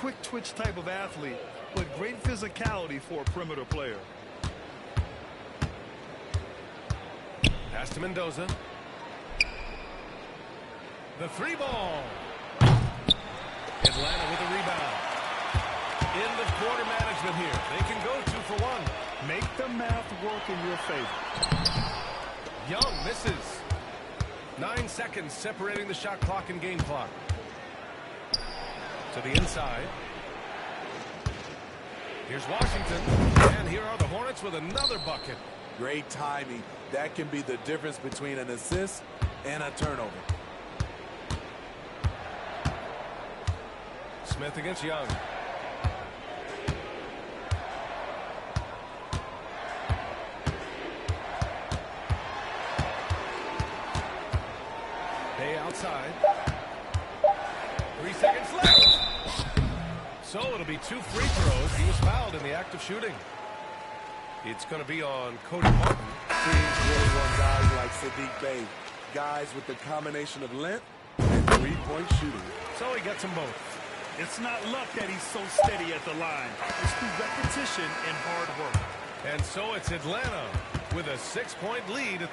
quick twitch type of athlete, but great physicality for a perimeter player. Pass to Mendoza. The three ball. Atlanta with a rebound. End of quarter management here. They can go 2 for 1. Make the math work in your favor. Young misses. 9 seconds separating the shot clock and game clock. To the inside. Here's Washington. And here are the Hornets with another bucket. Great timing. That can be the difference between an assist and a turnover. Smith against Young. Bay outside. 3 seconds left. So it'll be 2 free throws. He was fouled in the act of shooting. It's going to be on Cody Martin. Teams really want guys like Saddiq Bey. Guys with the combination of length and three-point shooting. So he gets them both. It's not luck that he's so steady at the line. It's through repetition and hard work. And so it's Atlanta with a 6-point lead.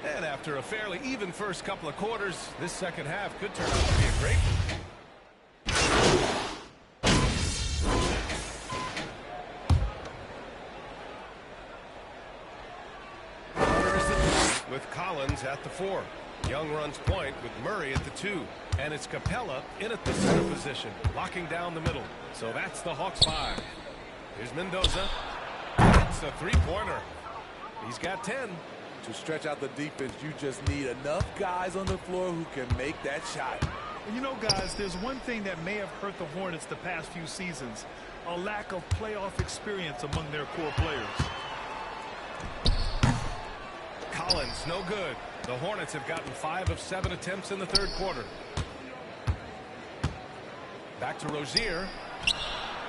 And after a fairly even first couple of quarters, this second half could turn out to be a great one. With Collins at the 4. Young runs point with Murray at the 2. And it's Capella in at the center position, locking down the middle. So that's the Hawks 5. Here's Mendoza. That's a three-pointer. He's got 10. To stretch out the defense, you just need enough guys on the floor who can make that shot. And you know, guys, there's one thing that may have hurt the Hornets the past few seasons. A lack of playoff experience among their core players. Collins, no good. The Hornets have gotten 5 of 7 attempts in the third quarter. Back to Rozier.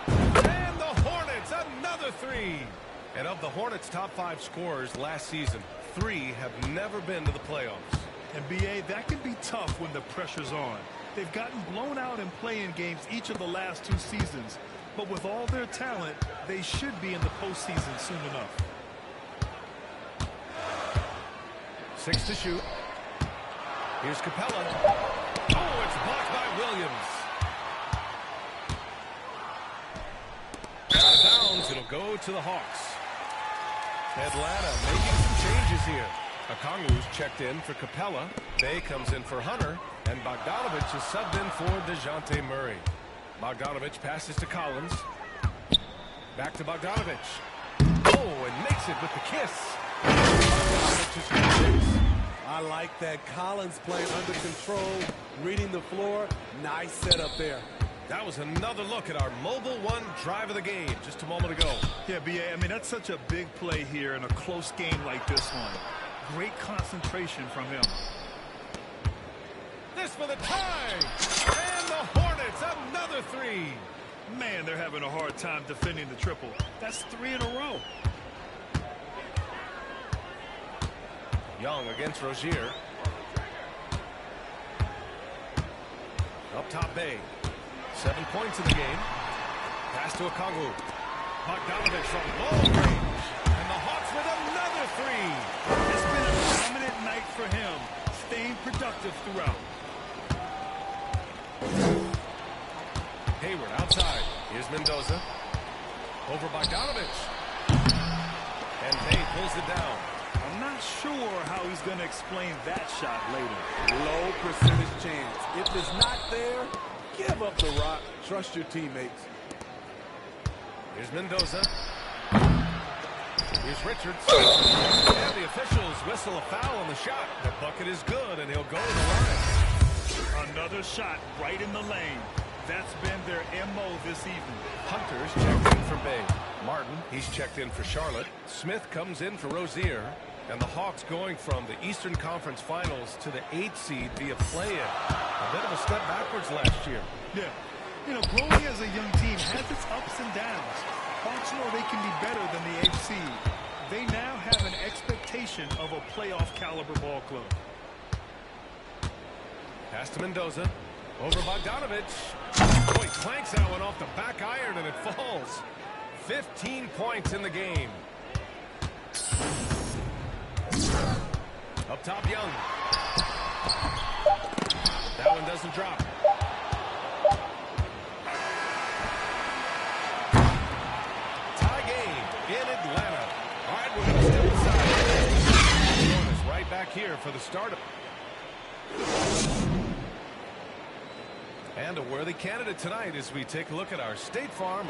And the Hornets, another 3. And of the Hornets' top 5 scorers last season, 3 have never been to the playoffs. And B.A., that can be tough when the pressure's on. They've gotten blown out in play-in games each of the last 2 seasons. But with all their talent, they should be in the postseason soon enough. 6 to shoot. Here's Capella. Oh, it's blocked by Williams. Out of bounds, it'll go to the Hawks. Atlanta making some changes here. Okongwu's checked in for Capella. Bay comes in for Hunter. And Bogdanovich is subbed in for DeJounte Murray. Bogdanovich passes to Collins. Back to Bogdanovich. Oh, and makes it with the kiss. I like that. Collins playing under control, reading the floor. Nice setup there. That was another look at our Mobile One drive of the game just a moment ago. Yeah, B.A., I mean, that's such a big play here in a close game like this one. Great concentration from him. This for the tie. And the Hornets, another 3. Man, they're having a hard time defending the triple. That's 3 in a row. Young against Rozier. Up top Bay. 7 points in the game. Pass to Okongwu. Bogdanovich from long range. And the Hawks with another 3. It's been a dominant night for him. Staying productive throughout. Hayward outside. Here's Mendoza. Over Bogdanovich. And Bay pulls it down. I'm not sure how he's going to explain that shot later. Low percentage chance. If it's not there, give up the rock. Trust your teammates. Here's Mendoza. Here's Richards. And the officials whistle a foul on the shot. The bucket is good, and he'll go to the line. Another shot right in the lane. That's been their MO this evening. Hunter's checked in for Bay. Martin, he's checked in for Charlotte. Smith comes in for Rozier. And the Hawks going from the Eastern Conference Finals to the 8th seed via play-in. A bit of a step backwards last year. Yeah, You know, growing as a young team has its ups and downs. Hawks know they can be better than the 8th seed. They now have an expectation of a playoff caliber ball club. Pass to Mendoza. Over Bogdanovic. Oh, he clanks that one off the back iron and it falls. 15 points in the game. Up top, Young. That one doesn't drop. Tie game in Atlanta. All right, we're going to step aside. One is right back here for the start of. And a worthy candidate tonight as we take a look at our State Farm.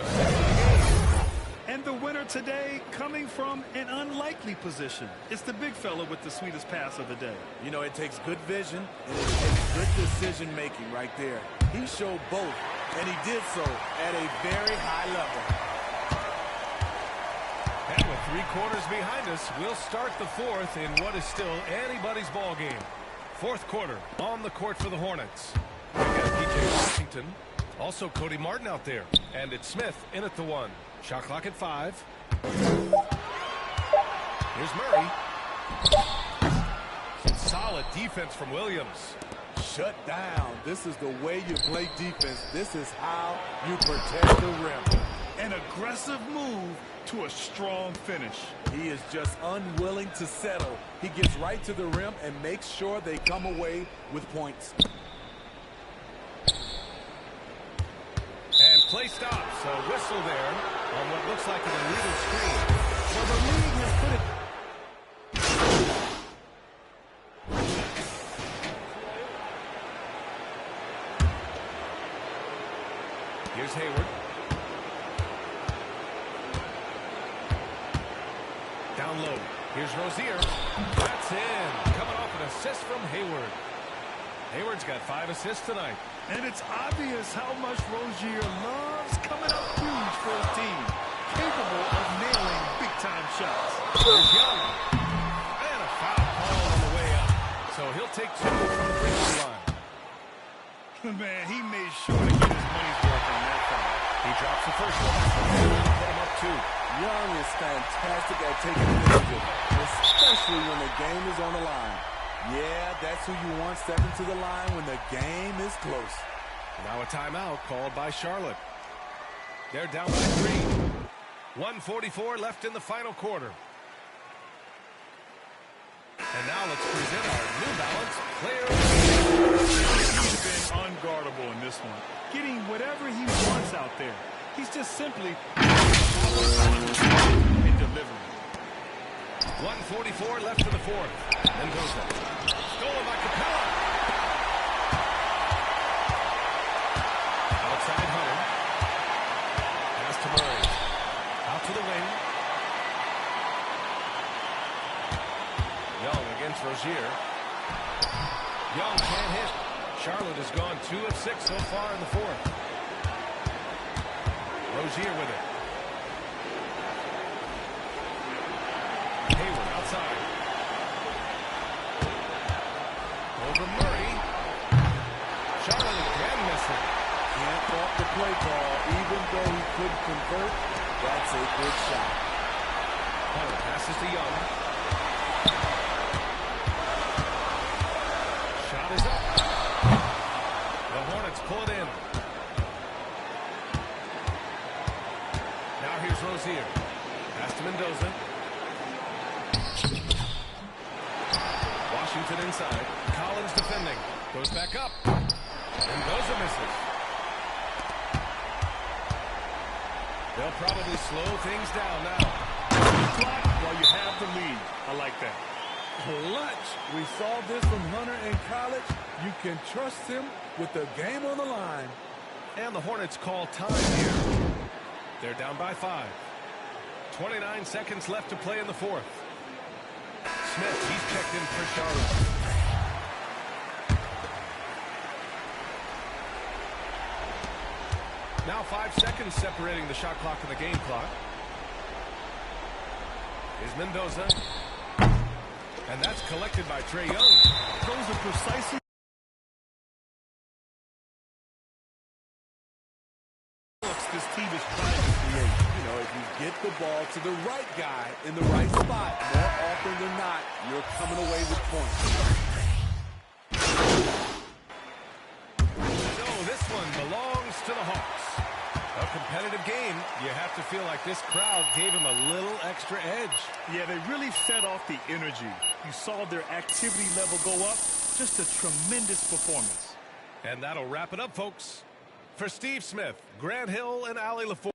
And the winner today coming from an unlikely position. It's the big fella with the sweetest pass of the day. You know, it takes good vision and it takes good decision making right there. He showed both, and he did so at a very high level. And with 3 quarters behind us, we'll start the 4th in what is still anybody's ball game. 4th quarter on the court for the Hornets. We got P.J. Washington. Also Cody Martin out there. And it's Smith in at the 1. Shot clock at 5. Here's Murray. Some solid defense from Williams. Shut down. This is the way you play defense. This is how you protect the rim. An aggressive move to a strong finish. He is just unwilling to settle. He gets right to the rim and makes sure they come away with points. And play stops. A whistle there on what looks like an illegal screen. Well, the league has put it. Here's Hayward. Down low. Here's Rozier. That's in. Coming off an assist from Hayward. Hayward's got 5 assists tonight. And it's obvious how much Rozier loves coming up huge for his team. Capable of nailing big-time shots. Here's Young. And a foul call on the way up. So he'll take 2 from the free throw line. Man, he made sure to get his money's worth on that foul. He drops the first one. Put him up 2. Young is fantastic at taking initiative, especially when the game is on the line. Yeah, that's who you want stepping to the line when the game is close. Now a timeout called by Charlotte. They're down by 3. 1:44 left in the final quarter. And now let's present our New Balance player. He's been unguardable in this one. Getting whatever he wants out there. He's just simply in delivery. 1:44 left in the 4th. Mendoza. Stolen by Capella. Outside Hunter. Pass to Murray. Out to the wing. Young against Rozier. Young can't hit. Charlotte has gone 2 of 6 so far in the 4th. Rozier with it. Hayward outside. Over Murray. Charlotte again missing. Can't fault the play call. Even though he couldn't convert, that's a good shot. Hunter passes to Young. Shot is up. The Hornets pull it in. Now here's Rozier. Pass to Mendoza. Washington inside. Collins defending. Goes back up. Mendoza misses. They'll probably slow things down now. Clock while you have the lead. I like that. Clutch. We saw this from Hunter in college. You can trust him with the game on the line. And the Hornets call time here. They're down by 5. 29 seconds left to play in the 4th. Smith, he's checked in for Charlotte. Now 5 seconds separating the shot clock and the game clock. Is Mendoza. And that's collected by Trae Young. Those are precisely this team is trying to create. You know, if you get the ball to the right guy in the right spot, more often than not, you're coming away with points. So this one belongs to the Hawks. A competitive game. You have to feel like this crowd gave him a little extra edge. Yeah, they really fed off the energy. You saw their activity level go up. Just a tremendous performance. And that'll wrap it up, folks. For Steve Smith, Grant Hill, and Allie LaForge.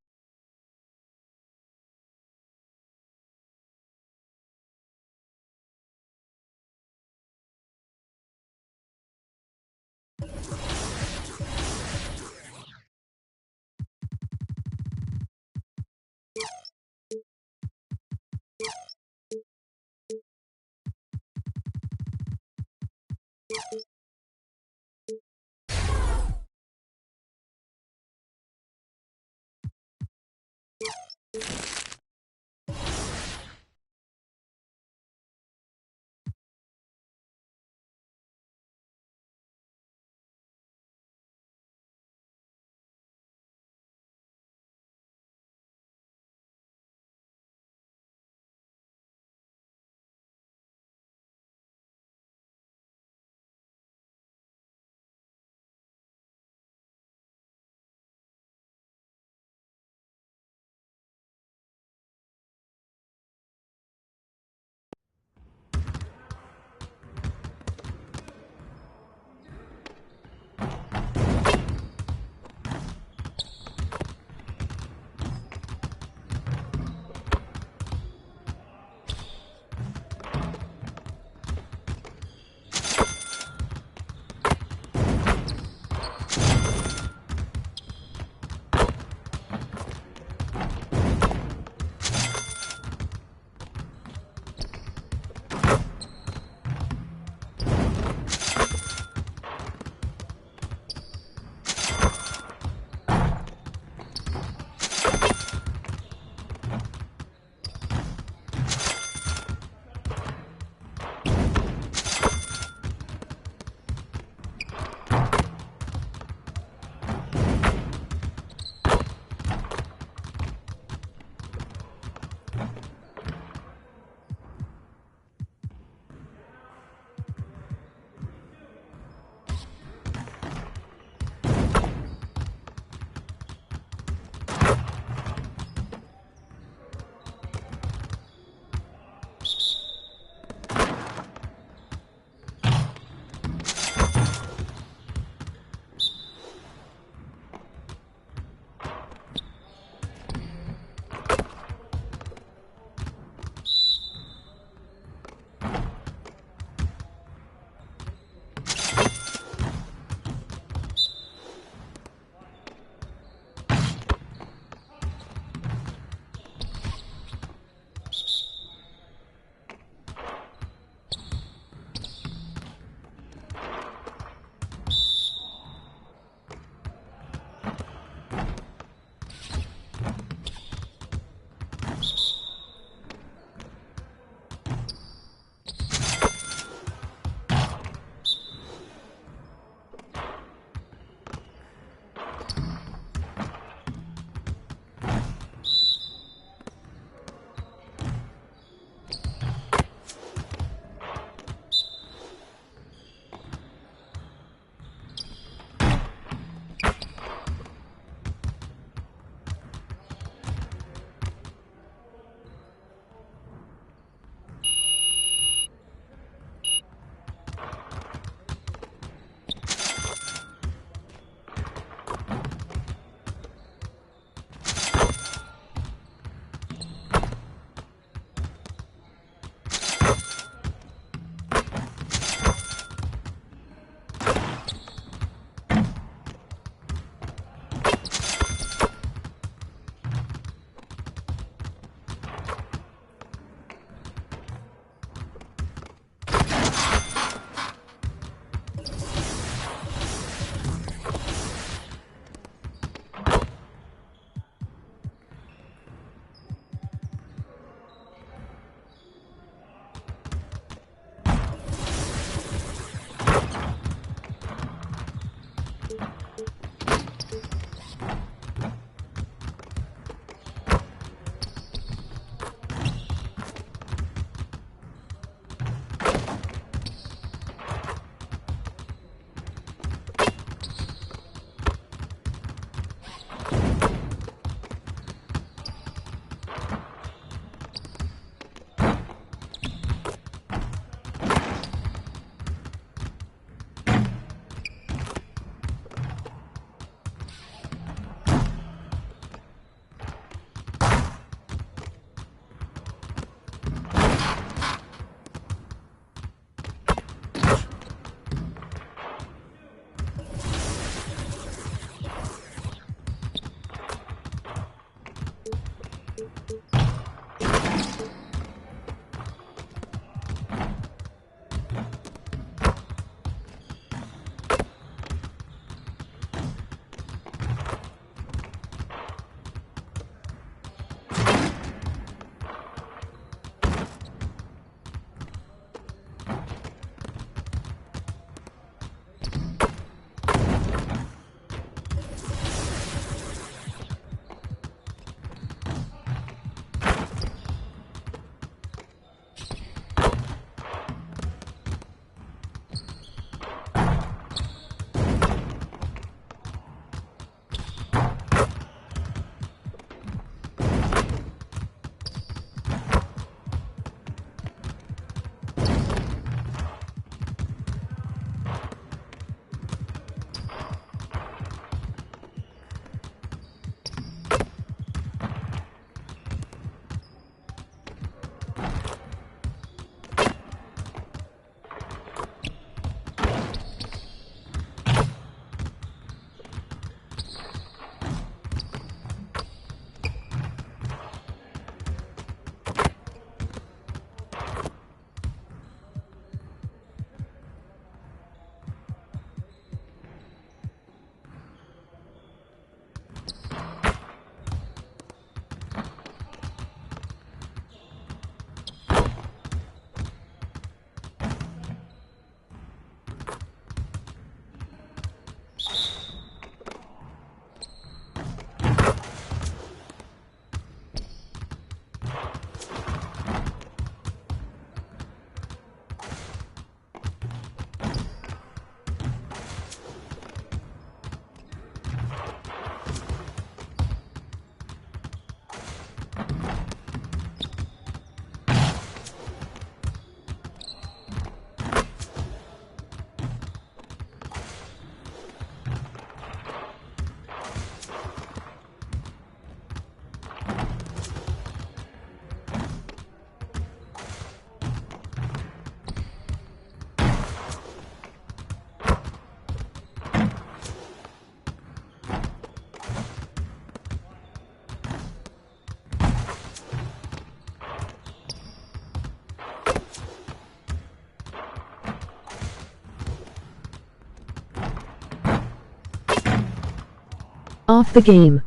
off the game.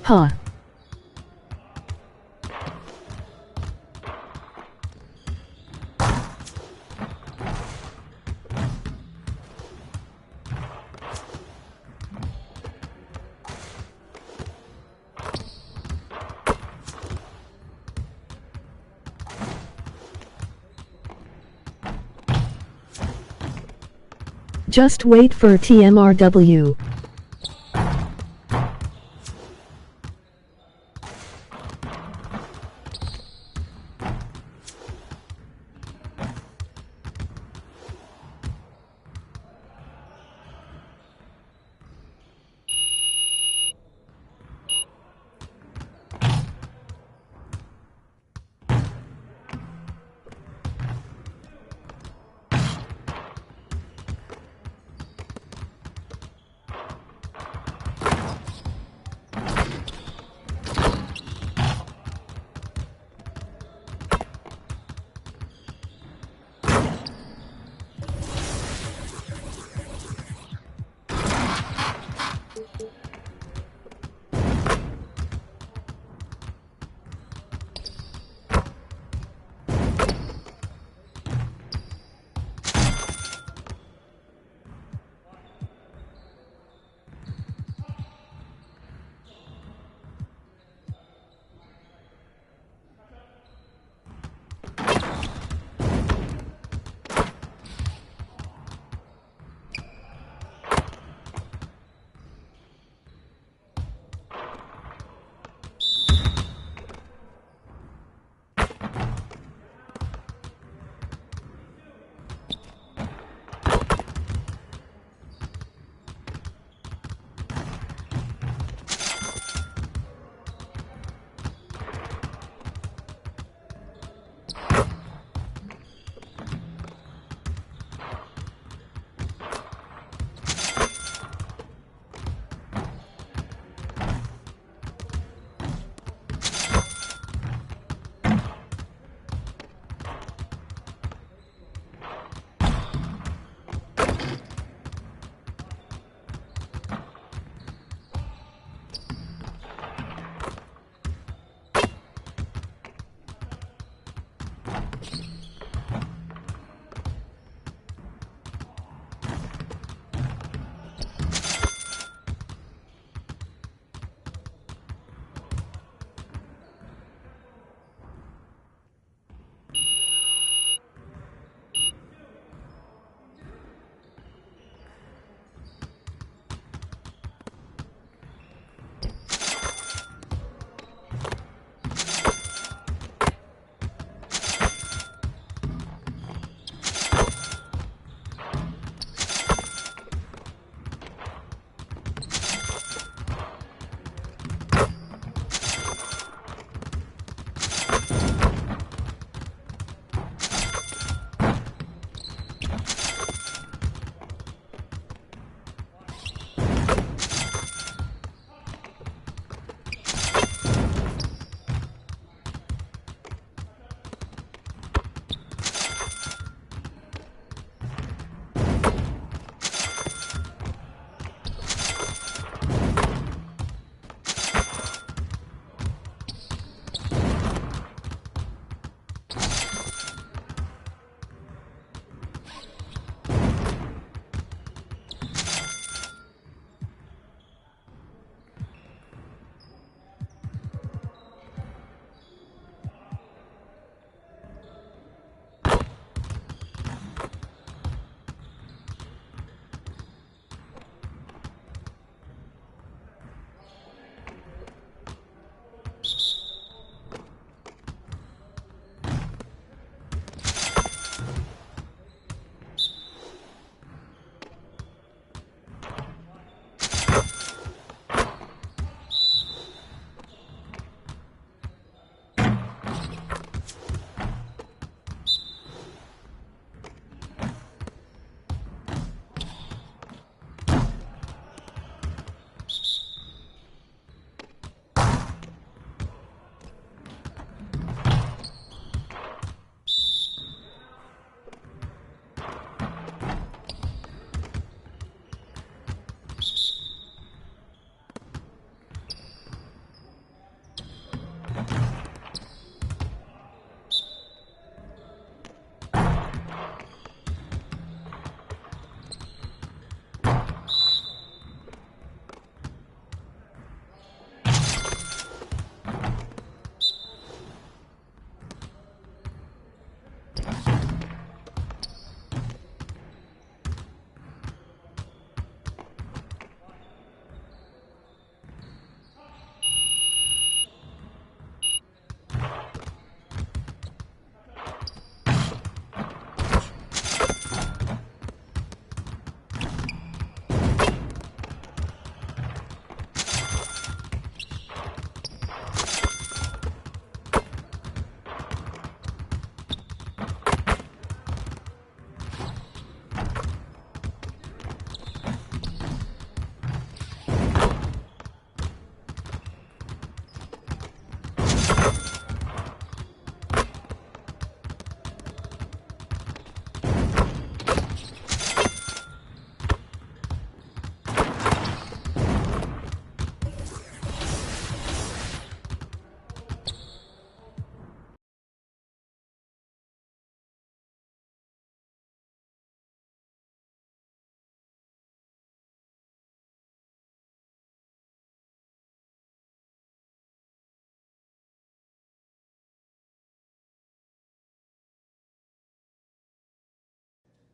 Huh. Just wait for TMRW.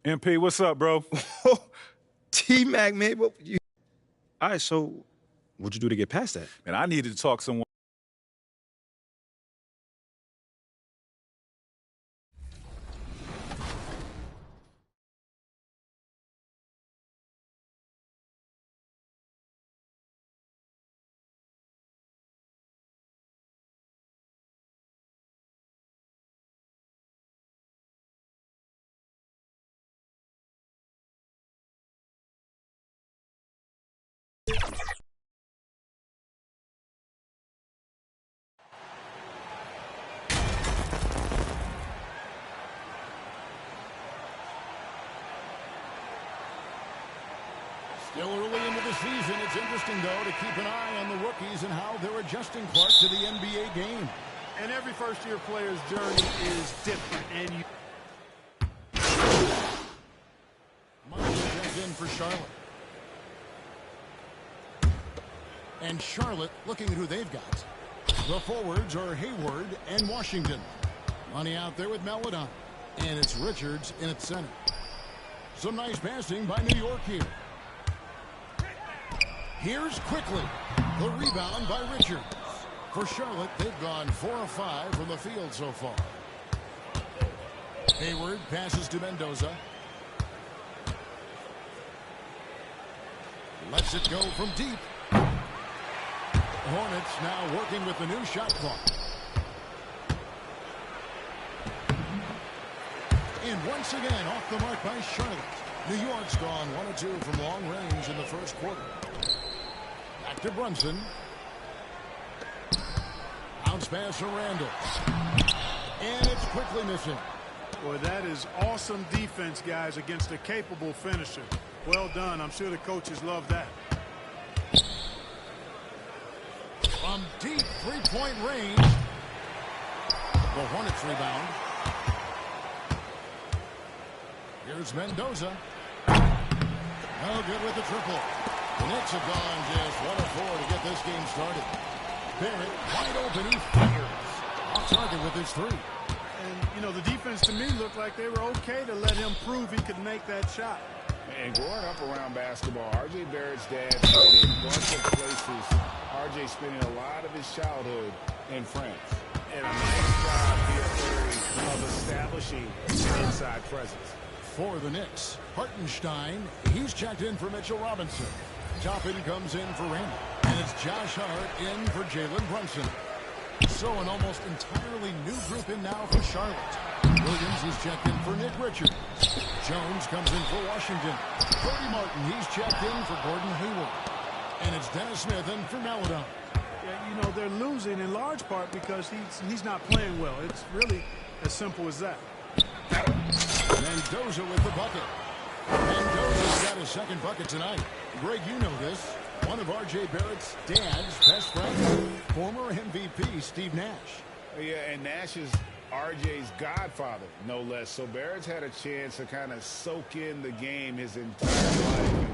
MP, what's up, bro? T-Mac, man. All right, so what'd you do to get past that? Man, I needed to talk to someone. Still early into the season. It's interesting, though, to keep an eye on the rookies and how they're adjusting, Clark, to the NBA game. And every first-year player's journey is different. And you Michael checks in for Charlotte. And Charlotte looking at who they've got. The forwards are Hayward and Washington. Money out there with Melodon. And it's Richards in at center. Some nice passing by New York here. Here's quickly the rebound by Richards. For Charlotte, they've gone 4 of 5 from the field so far. Hayward passes to Mendoza. Lets it go from deep. Hornets now working with the new shot clock. And once again off the mark by Charlotte. New York's gone 1 of 2 from long range in the first quarter. Back to Brunson. Bounce pass to Randall. And it's quickly missing. Boy, that is awesome defense, guys, against a capable finisher. Well done. I'm sure the coaches love that. From deep three-point range. The Hornets rebound. Here's Mendoza. No good with the triple. The Knicks have gone just 1 of 4 to get this game started. Barrett wide open. He fires. Off target with his 3. And, you know, the defense to me looked like they were okay to let him prove he could make that shot. And growing up around basketball, R.J. Barrett's dad played in a bunch of places. R.J. spending a lot of his childhood in France. And a nice job here of establishing inside presence. For the Knicks, Hartenstein, he's checked in for Mitchell Robinson. Toppin comes in for Randall. And it's Josh Hart in for Jalen Brunson. So an almost entirely new group in now for Charlotte. Williams is checked in for Nick Richards. Jones comes in for Washington. Cody Martin, he's checked in for Gordon Hayward. And it's Dennis Smith in for Melodon. Yeah, you know, they're losing in large part because he's not playing well. It's really as simple as that. Mendoza with the bucket. Mendoza's got his second bucket tonight. Greg, you know this. One of R.J. Barrett's dad's best friends. Former MVP Steve Nash. Yeah, and Nash is R.J.'s godfather, no less. So Barrett's had a chance to kind of soak in the game his entire life.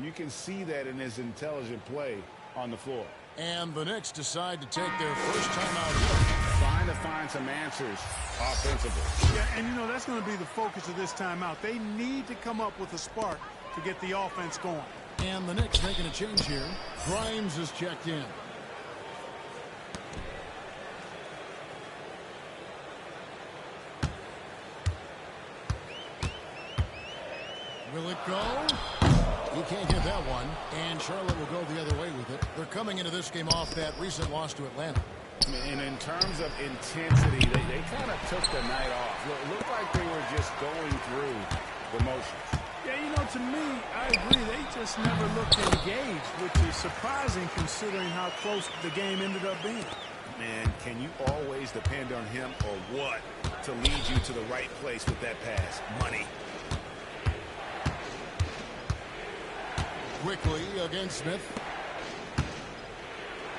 You can see that in his intelligent play on the floor. And the Knicks decide to take their first time out here. Trying to find some answers offensively. Yeah, and you know, that's going to be the focus of this timeout. They need to come up with a spark to get the offense going. And the Knicks making a change here. Grimes is checked in. Will it go? He can't get that one. And Charlotte will go the other way with it. They're coming into this game off that recent loss to Atlanta. And in terms of intensity, they kind of took the night off. It looked like they were just going through the motions. Yeah, you know, to me, I agree. They just never looked engaged, which is surprising considering how close the game ended up being. Man, can you always depend on him or what to lead you to the right place with that pass? Money. Quickly against Smith.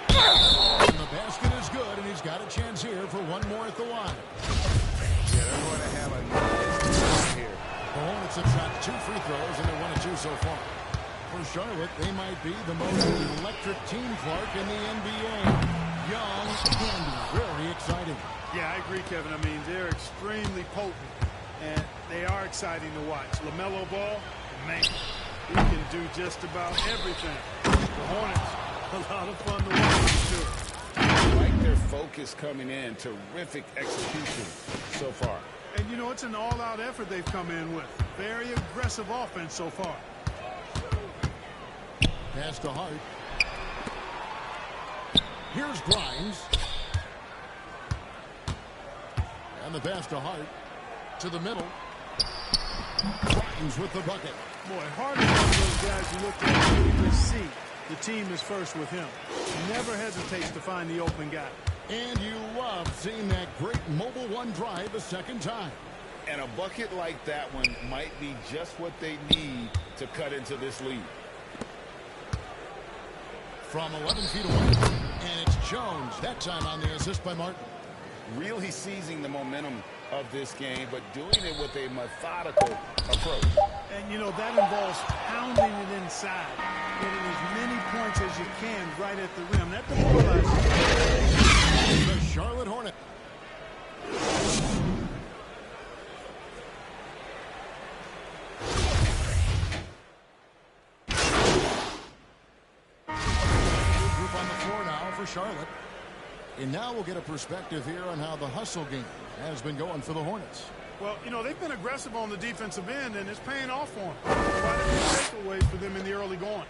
And the basket is good, and he's got a chance here for one more at the line. Yeah, they're going to have a nice time here. The Hornets have shot 2 free throws, and they're 1 of 2 so far. For Charlotte, they might be the most electric team, Clark, in the NBA. Young and very exciting. Yeah, I agree, Kevin. I mean, they're extremely potent. And they are exciting to watch. LaMelo Ball, man, he can do just about everything. The Hornets, a lot of fun to watch for sure. I like their focus coming in. Terrific execution so far. And, you know, it's an all-out effort they've come in with. Very aggressive offense so far. Pass to Hart. Here's Grimes. And the pass to Hart. To the middle. Grimes with the bucket. Boy, Hart is one of those guys you look at and you just see the team is first with him. He never hesitates to find the open guy. And you love seeing that great mobile one drive a second time. And a bucket like that one might be just what they need to cut into this lead. From 11 feet away. And it's Jones, that time on the assist by Martin. Really seizing the momentum of this game, but doing it with a methodical approach. And, you know, that involves pounding it inside, getting as many points as you can right at the rim. That demoralizes the Charlotte Hornets. Group on the floor now for Charlotte. And now we'll get a perspective here on how the hustle game has been going for the Hornets. Well, you know, they've been aggressive on the defensive end, and it's paying off for them. Quite a few takeaways for them in the early going.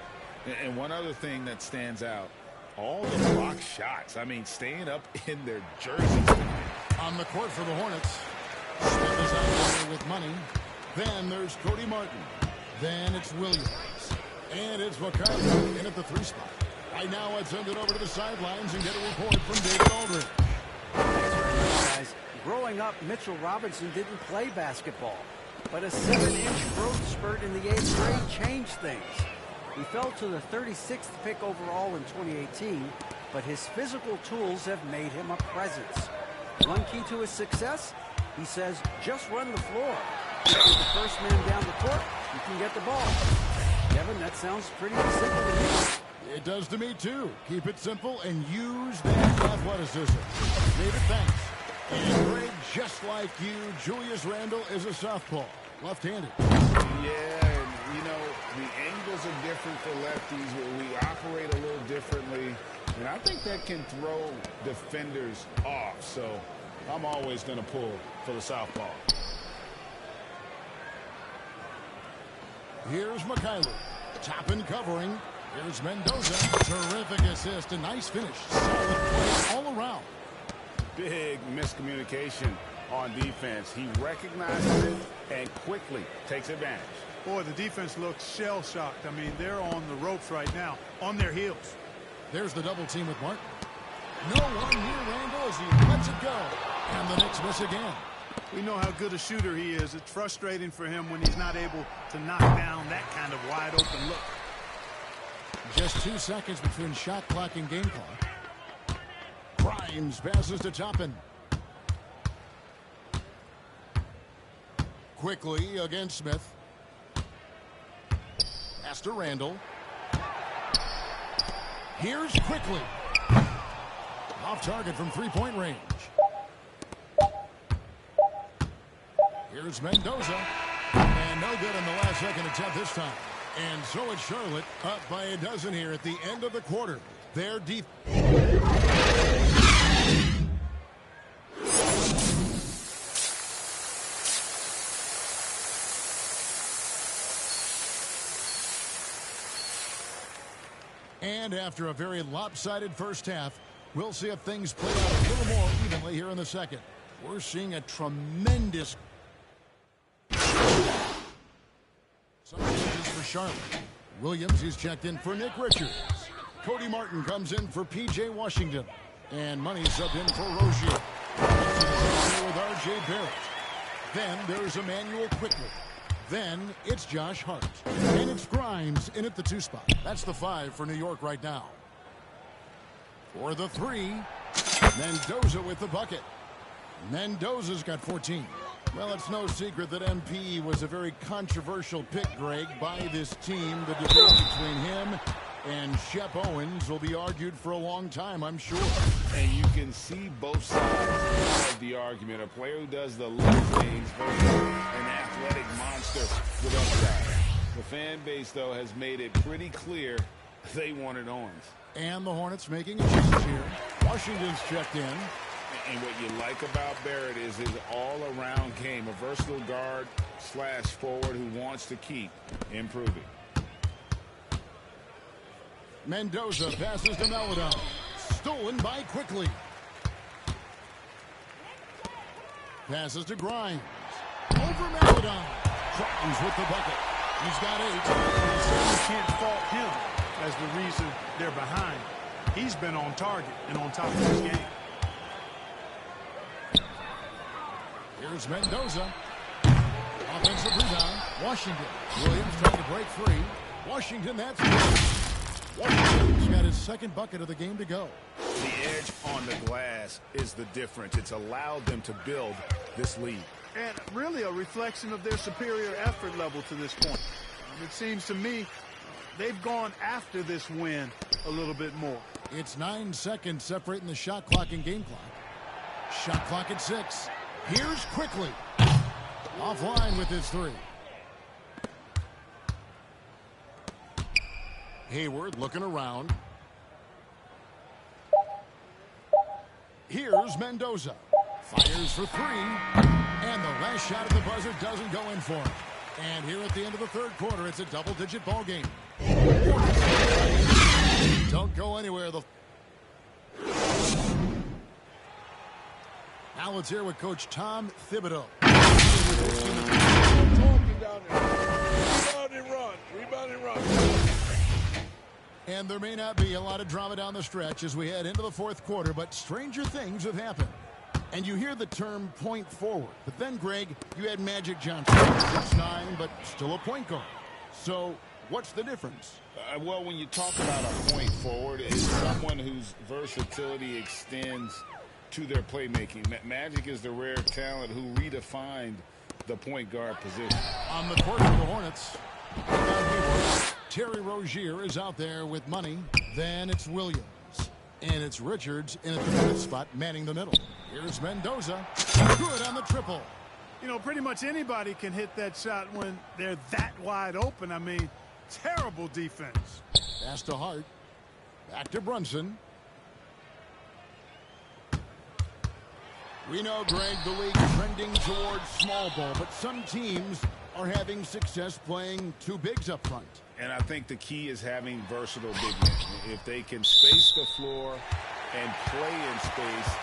And one other thing that stands out, all the block shots. I mean, staying up in their jerseys tonight. On the court for the Hornets. Smith is out there with money. Then there's Cody Martin. Then it's Williams. And it's McCarthy in at the 3 spot. Right now, let's send it over to the sidelines and get a report from David Aldridge. Thanks very much, guys. Growing up, Mitchell Robinson didn't play basketball, but a 7-inch growth spurt in the 8th grade changed things. He fell to the 36th pick overall in 2018, but his physical tools have made him a presence. One key to his success, he says, just run the floor. If you're the first man down the court, you can get the ball. Kevin, that sounds pretty simple to me. It does to me, too. Keep it simple and use that athleticism. David, thanks. And Greg, just like you, Julius Randle is a southpaw, left-handed. Yeah, and, you know, the angles are different for lefties. We operate a little differently, and I think that can throw defenders off. So I'm always going to pull for the southpaw. Here's McKayler. Top and covering. Here's Mendoza. Terrific assist. A nice finish. Solid play all around. Big miscommunication on defense. He recognizes it and quickly takes advantage. Boy, the defense looks shell-shocked. I mean, they're on the ropes right now, on their heels. There's the double team with Martin. No one near Randle as he lets it go. And the Knicks miss again. We know how good a shooter he is. It's frustrating for him when he's not able to knock down that kind of wide-open look. Just 2 seconds between shot clock and game clock. Grimes passes to Toppin. Quickly against Smith. Pass to Randle. Here's Quickly. Off target from 3-point range. Here's Mendoza. And no good in the last second attempt this time. And so it's Charlotte up by a dozen here at the end of the quarter. Their deep. And after a very lopsided first half, we'll see if things play out a little more evenly here in the second. We're seeing a tremendous for Charlotte. Williams, he's checked in for Nick Richards. Cody Martin comes in for P.J. Washington. And Money subbed in for Rozier. With R.J. Barrett. Then there's Emmanuel Quickly. Then it's Josh Hart. And it's Grimes in at the 2 spot. That's the 5 for New York right now. For the 3, Mendoza with the bucket. Mendoza's got 14. Well, it's no secret that MP was a very controversial pick, Greg, by this team. The debate between him And Shep Owens will be argued for a long time, I'm sure. And you can see both sides of the argument. A player who does the little things versus an athletic monster with upside. The fan base, though, has made it pretty clear they wanted Owens. And the Hornets making a change here. Washington's checked in. And what you like about Barrett is his all-around game. A versatile guard / forward who wants to keep improving. Mendoza passes to Melodon. Stolen by Quickly. Passes to Grimes. Over Melodon. Grimes with the bucket. He's got 8. You certainly can't fault him as the reason they're behind. He's been on target and on top of his game. Here's Mendoza. Offensive rebound. Washington. Williams trying to break free. Washington, that's good. Washington's got his second bucket of the game to go. The edge on the glass is the difference. It's allowed them to build this lead. And really a reflection of their superior effort level to this point. It seems to me they've gone after this win a little bit more. It's 9 seconds separating the shot clock and game clock. Shot clock at 6. Here's Quickly. Offline with his 3. Hayward looking around. Here's Mendoza. Fires for 3. And the last shot at the buzzer doesn't go in for him. And here at the end of the third quarter, it's a double-digit ball game. Don't go anywhere. Now let's hear with Coach Tom Thibodeau. Rebound and run. And there may not be a lot of drama down the stretch as we head into the fourth quarter, but stranger things have happened. And you hear the term point forward. But then, Greg, you had Magic Johnson. 6'9", but still a point guard. So what's the difference? Well, when you talk about a point forward, it's someone whose versatility extends to their playmaking. Magic is the rare talent who redefined the point guard position. On the court for the Hornets, Terry Rozier is out there with money. Then it's Williams. And it's Richards in at the fifth spot, manning the middle. Here's Mendoza. Good on the triple. You know, pretty much anybody can hit that shot when they're that wide open. I mean, terrible defense. Pass to Hart. Back to Brunson. We know, Greg, the league trending towards small ball, but some teams are having success playing 2 bigs up front. And I think the key is having versatile big men. If they can space the floor and play in space,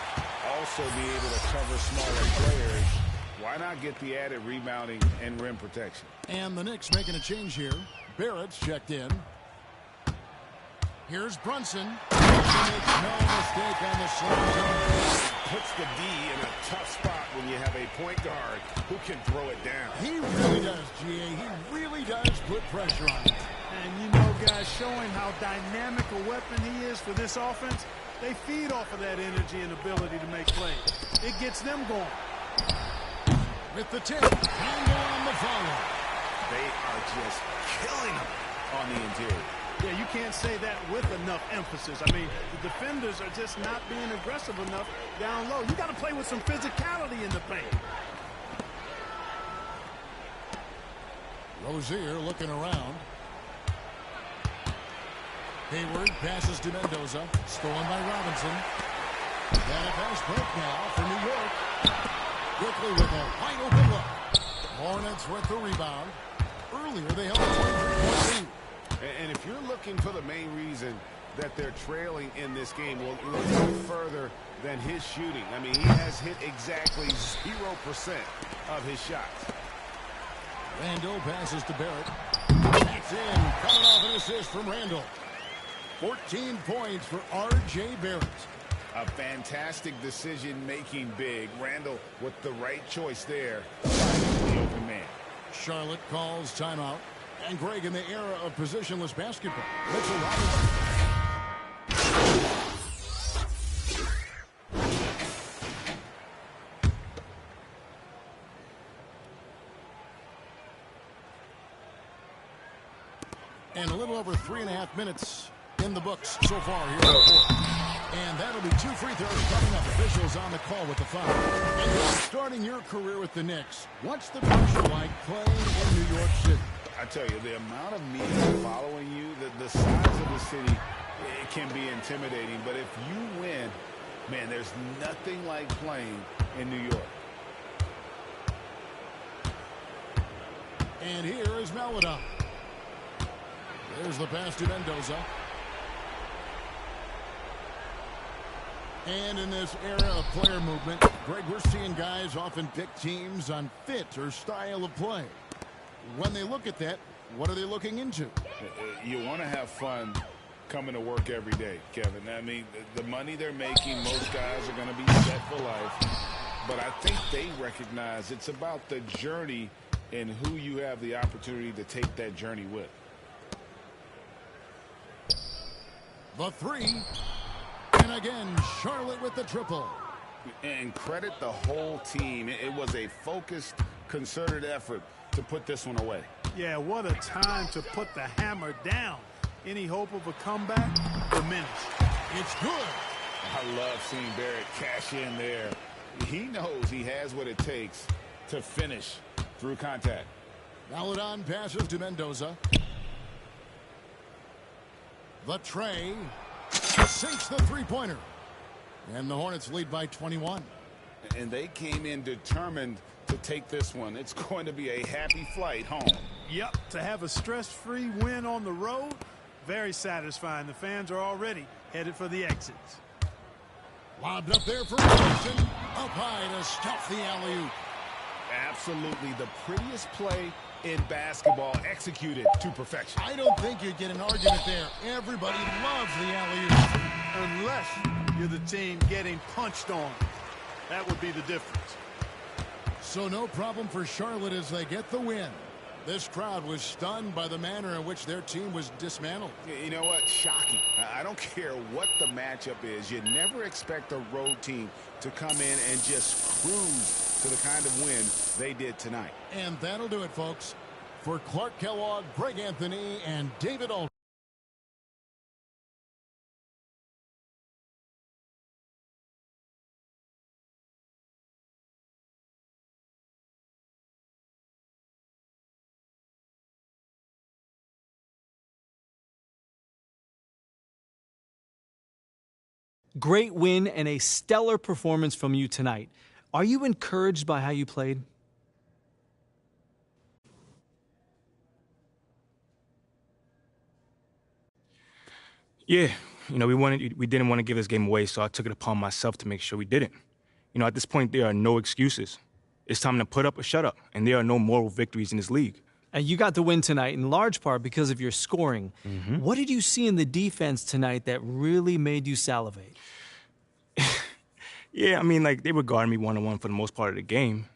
also be able to cover smaller players, why not get the added rebounding and rim protection? And the Knicks making a change here. Barrett's checked in. Here's Brunson. He makes no mistake on the slam dunk. Puts the D in a tough spot when you have a point guard who can throw it down. He really does, G.A. He really does put pressure on it. And you know, guys, showing how dynamic a weapon he is for this offense, they feed off of that energy and ability to make plays. It gets them going. With the tip, handle on the follow. They are just killing them on the interior. Yeah, you can't say that with enough emphasis. I mean, the defenders are just not being aggressive enough down low. You got to play with some physicality in the paint. Rozier looking around. Hayward passes to Mendoza. Stolen by Robinson. And a fast break now for New York. Quickly with a wide open look. Hornets with the rebound. Earlier they held a 23-point lead. And if you're looking for the main reason that they're trailing in this game, well, look no further than his shooting. I mean, he has hit exactly 0% of his shots. Randall passes to Barrett. That's in. Coming off an assist from Randall. 14 points for R.J. Barrett. A fantastic decision-making big. Randall with the right choice there. The open man. Charlotte calls timeout. And Greg, in the era of positionless basketball, Mitchell Robinson. And a little over 3.5 minutes in the books so far here in the fourth. And that'll be 2 free throws coming up. Officials on the call with the foul. And you're starting your career with the Knicks. What's the pressure like playing in New York City? I tell you, the amount of media following you, the size of the city, it can be intimidating. But if you win, man, there's nothing like playing in New York. And here is Maladon. There's the pass to Mendoza. And in this era of player movement, Greg, we're seeing guys often pick teams on fit or style of play. When they look at that, what are they looking into? You want to have fun coming to work every day, Kevin. I mean, the money they're making, most guys are going to be set for life. But I think they recognize it's about the journey and who you have the opportunity to take that journey with. The three. And again, Charlotte with the triple. And credit the whole team. It was a focused, concerted effort to put this one away. Yeah, what a time to put the hammer down. Any hope of a comeback? Diminished. It's good. I love seeing Barrett cash in there. He knows he has what it takes to finish through contact. Maladon passes to Mendoza. The tray sinks the three-pointer. And the Hornets lead by 21. And they came in determined to take this one. It's going to be a happy flight home. Yep, to have a stress-free win on the road, very satisfying. The fans are already headed for the exits. Lobbed up there for Robinson. Up high to stuff the alley-oop. Absolutely the prettiest play in basketball, executed to perfection. I don't think you'd get an argument there. Everybody loves the alley-oop. Unless you're the team getting punched on. That would be the difference. So no problem for Charlotte as they get the win. This crowd was stunned by the manner in which their team was dismantled. You know what? Shocking. I don't care what the matchup is. You never expect a road team to come in and just cruise to the kind of win they did tonight. And that'll do it, folks. For Clark Kellogg, Greg Anthony, and David Aldridge. Great win and a stellar performance from you tonight. Are you encouraged by how you played? Yeah, we didn't want to give this game away, so I took it upon myself to make sure we didn't. At this point, there are no excuses. It's time to put up or shut up, and there are no moral victories in this league. And you got the win tonight in large part because of your scoring. Mm-hmm. What did you see in the defense tonight that really made you salivate? Yeah, they were guarding me one-on-one for the most part of the game.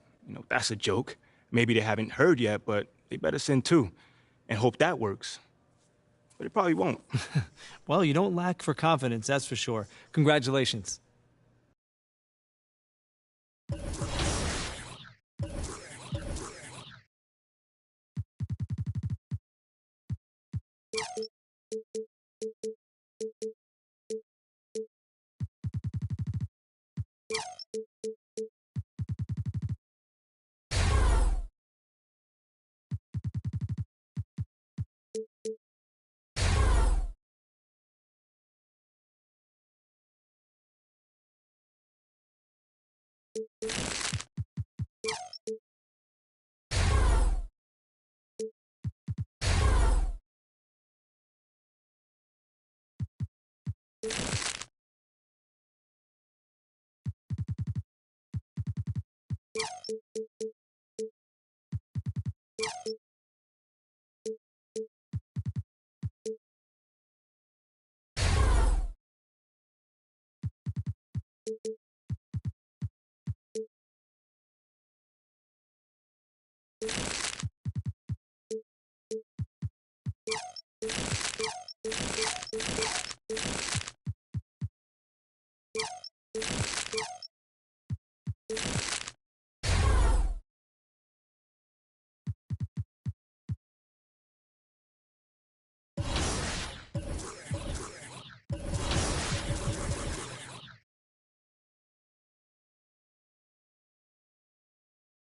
That's a joke. Maybe they haven't heard yet, but they better send two and hope that works. But it probably won't. Well, you don't lack for confidence, that's for sure. Congratulations.